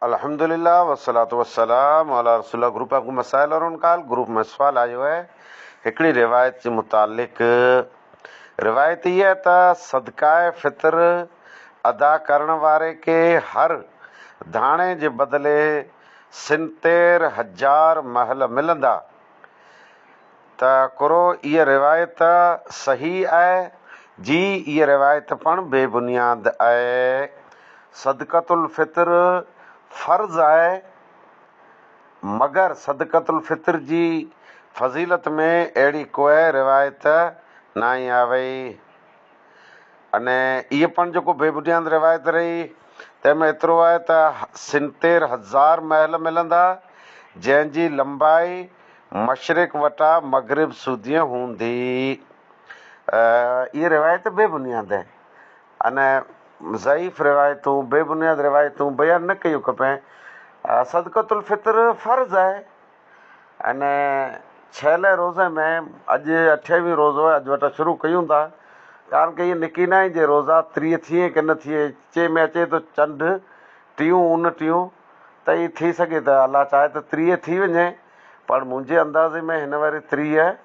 अल्हम्दुलिल्लाह वस्सलातु वस्सलाम अला रसूलिल्लाह। ग्रुप आपको मसाइल और उनका ग्रुप में सवाल आयो है हिकिड़ी रिवायत के मुतालिक। रिवायत ये है त सदकाए फितर अदा करण वारे के हर धाणे जे बदले 70,000 महल मिलंदा। त कुरो इहा रिवायत सही आहे जी? इहा रिवायत पण बेबुनियाद आहे। सदक़तुल फितर फ़र्ज़ आहे, मगर सदक़तुल फितर जी फज़ीलत में अहिड़ी कोई रिवायत न आई आहे वई। अने इहा पण जेको बेबुनियाद रिवायत रही तंहिंमें एतिरो आहे त 70,000 महल मिलंदा जंहिंजी लंबाई मशरिक़ वटां मग़रिब सूदी हूंदी। इहा रिवायत बेबुनियाद आहे। अने ज़ईफ़ रिवायतूं बेबुनियाद रिवायतूं बयानु न कयूं खपे। सदक़तुल फितर फ़र्ज़ आहे। अने छहले रोज़े में अॼु 28वीं रोज़ो आहे, अॼु वटा शुरू कयूं था। कारण के इहे निकी न आहे जे रोज़ा 30 थिए की न थिए। चे में अचे थो चंड टियूं 29 त ई थी सघे त अलाह चाहे त 30 थी वञे, पर मुंहिंजे अंदाज़े में हिन वारी 30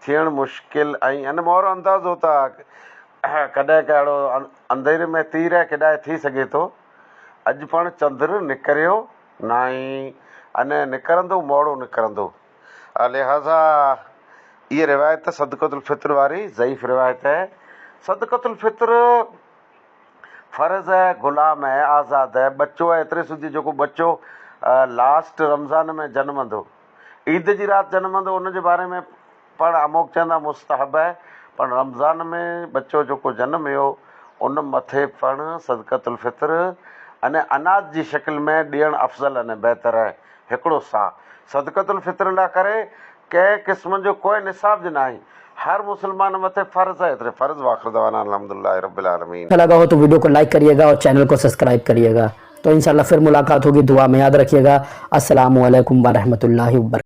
थियणु मुश्किल। ऐं अने मोरो अंदाज़ो त कॾहिं कहिड़ो अंधेरे में तीर केॾांहुं थी सघे थो। अॼु पण चंद्र निकिरियो न आहे, अने निकिरंदो मोड़ो निकिरंदो। लिहाज़ा इहा रिवायत सदक़तुल फितर वारी ज़ईफ़ रिवायत आहे। सदक़तुल फितर फ़र्ज़ आहे, ग़ुलाम आहे, आज़ादु आहे, बच्चो आहे। एतिरे सूदी जेको बच्चो लास्ट रमज़ान में जनमंदो, ईद जी राति जनमंदो, उनजे बारे में पण अमोक चवंदा मुस्तहब आहे। पर रमज़ान में बच्चो जेको जनमियो उन मथे पण सदक़तुल फितर अने अनाज जी शिकिल में ॾियणु अफ़ज़ल अने बहितर आहे। हिकिड़ो सा सदक़तुल फितर लाइ करे कंहिं क़िस्म जो कोई निसाब न आहे, हर मुसलमान मथे फ़र्ज़ है। फ़र्ज़ वाखिर दवाना अल्हम्दुलिल्लाह रब्बिल आलमीन। अच्छा लगा हो तो वीडियो को लाइक करिएगा और चैनल को सब्सक्राइब करिएगा। तो इंशाल्लाह फिर मुलाकात होगी। दुआ में याद रखिएगा। अस्सलामु अलैकुम व रहमतुल्लाहि व बरकातहू।